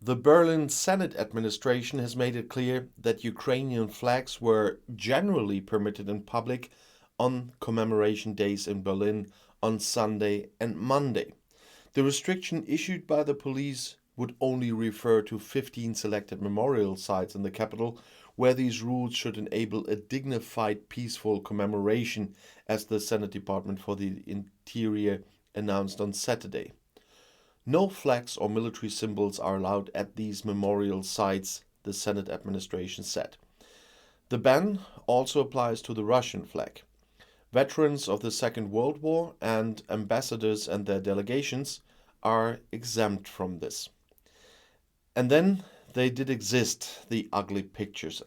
The Berlin Senate administration has made it clear that Ukrainian flags were generally permitted in public on commemoration days in Berlin on Sunday and Monday. The restriction issued by the police would only refer to 15 selected memorial sites in the capital, where these rules should enable a dignified, peaceful commemoration, as the Senate Department for the Interior announced on Saturday. No flags or military symbols are allowed at these memorial sites, the Senate administration said. The ban also applies to the Russian flag. Veterans of the Second World War and ambassadors and their delegations are exempt from this. And then they did exist, the ugly pictures.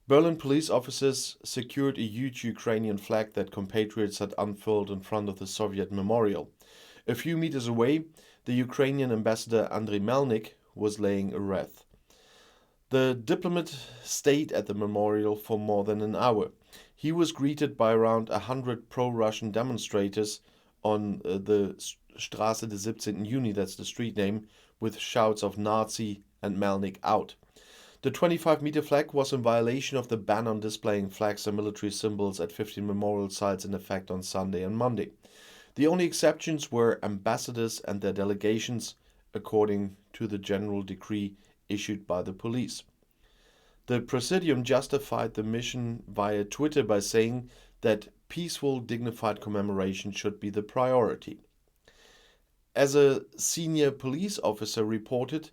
Berlin police officers secured a huge Ukrainian flag that compatriots had unfurled in front of the Soviet memorial. A few meters away, the Ukrainian ambassador Andriy Melnik was laying a wreath. The diplomat stayed at the memorial for more than an hour. He was greeted by around 100 pro-Russian demonstrators on the Straße des 17. Juni, that's the street name, with shouts of Nazi and Melnik out. The 25-meter flag was in violation of the ban on displaying flags and military symbols at 15 memorial sites in effect on Sunday and Monday. The only exceptions were ambassadors and their delegations, according to the general decree issued by the police. The Presidium justified the mission via Twitter by saying that peaceful, dignified commemoration should be the priority. As a senior police officer reported,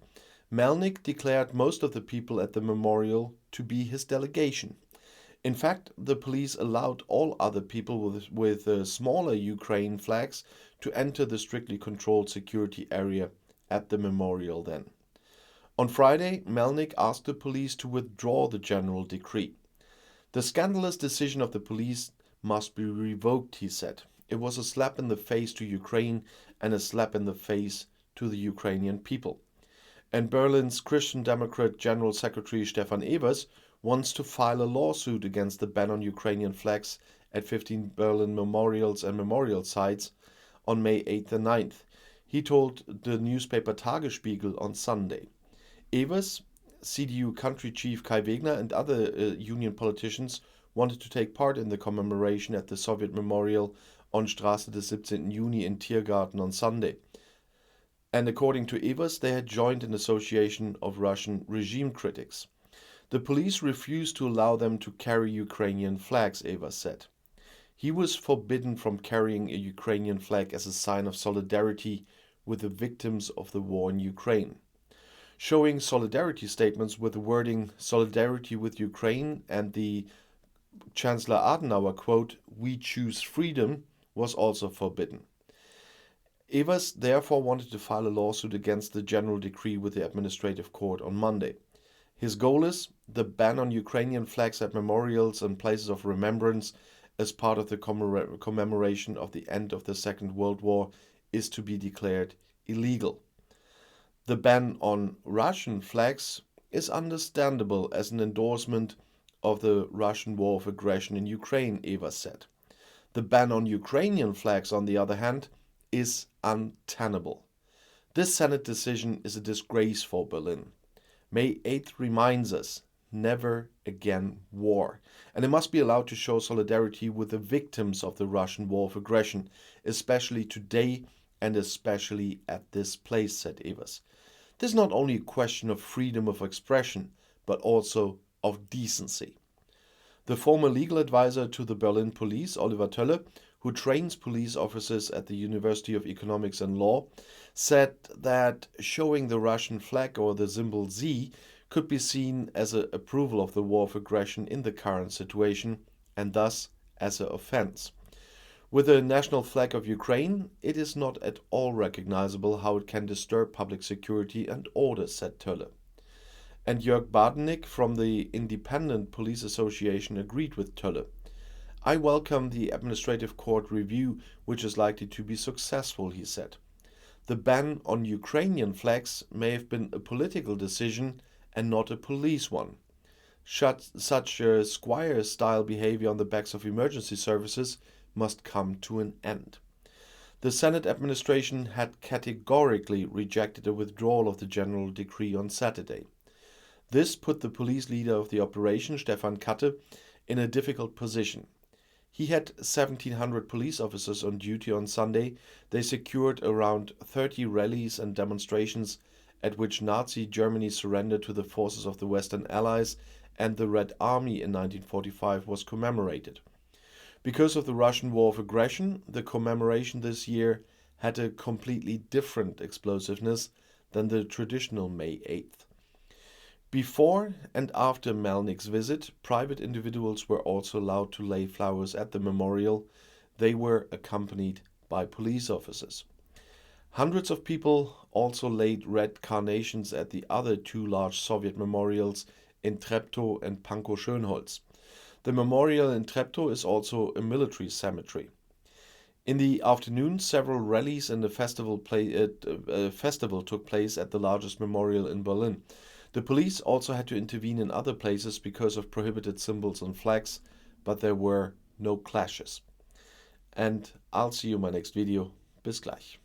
Melnik declared most of the people at the memorial to be his delegation. In fact, the police allowed all other people with smaller Ukraine flags to enter the strictly controlled security area at the memorial then. On Friday, Melnik asked the police to withdraw the general decree. The scandalous decision of the police must be revoked, he said. It was a slap in the face to Ukraine and a slap in the face to the Ukrainian people. And Berlin's Christian Democrat General Secretary Stefan Evers wants to file a lawsuit against the ban on Ukrainian flags at 15 Berlin memorials and memorial sites on May 8th and 9th. He told the newspaper Tagesspiegel on Sunday. Evers, CDU country chief Kai Wegner and other union politicians wanted to take part in the commemoration at the Soviet memorial on Straße des 17. Juni in Tiergarten on Sunday. And according to Evers, they had joined an association of Russian regime critics. The police refused to allow them to carry Ukrainian flags, Evers said. He was forbidden from carrying a Ukrainian flag as a sign of solidarity with the victims of the war in Ukraine. Showing solidarity statements with the wording "Solidarity with Ukraine" and the Chancellor Adenauer quote, "We choose freedom," was also forbidden. Evers therefore wanted to file a lawsuit against the general decree with the administrative court on Monday. His goal is the ban on Ukrainian flags at memorials and places of remembrance as part of the commemoration of the end of the Second World War is to be declared illegal. The ban on Russian flags is understandable as an endorsement of the Russian war of aggression in Ukraine, Evers said. The ban on Ukrainian flags, on the other hand, is untenable. This Senate decision is a disgrace for Berlin. May 8th reminds us, never again war. And it must be allowed to show solidarity with the victims of the Russian war of aggression, especially today and especially at this place, said Evers. This is not only a question of freedom of expression, but also of decency. The former legal advisor to the Berlin police, Oliver Tölle, who trains police officers at the University of Economics and Law, said that showing the Russian flag or the symbol Z could be seen as an approval of the war of aggression in the current situation and thus as an offense. With the national flag of Ukraine, it is not at all recognizable how it can disturb public security and order, said Tölle. And Jörg Badenik from the Independent Police Association agreed with Tölle. I welcome the administrative court review, which is likely to be successful, he said. The ban on Ukrainian flags may have been a political decision and not a police one. Such Squire-style behavior on the backs of emergency services must come to an end. The Senate administration had categorically rejected a withdrawal of the general decree on Saturday. This put the police leader of the operation, Stefan Katte, in a difficult position. He had 1,700 police officers on duty on Sunday. They secured around 30 rallies and demonstrations at which Nazi Germany surrendered to the forces of the Western Allies and the Red Army in 1945 was commemorated. Because of the Russian war of aggression, the commemoration this year had a completely different explosiveness than the traditional May 8th. Before and after Melnik's visit, private individuals were also allowed to lay flowers at the memorial. They were accompanied by police officers. Hundreds of people also laid red carnations at the other two large Soviet memorials in Treptow and Pankow-Schönholz. The memorial in Treptow is also a military cemetery. In the afternoon, several rallies and a festival took place at the largest memorial in Berlin. The police also had to intervene in other places because of prohibited symbols and flags, but there were no clashes. And I'll see you in my next video. Bis gleich.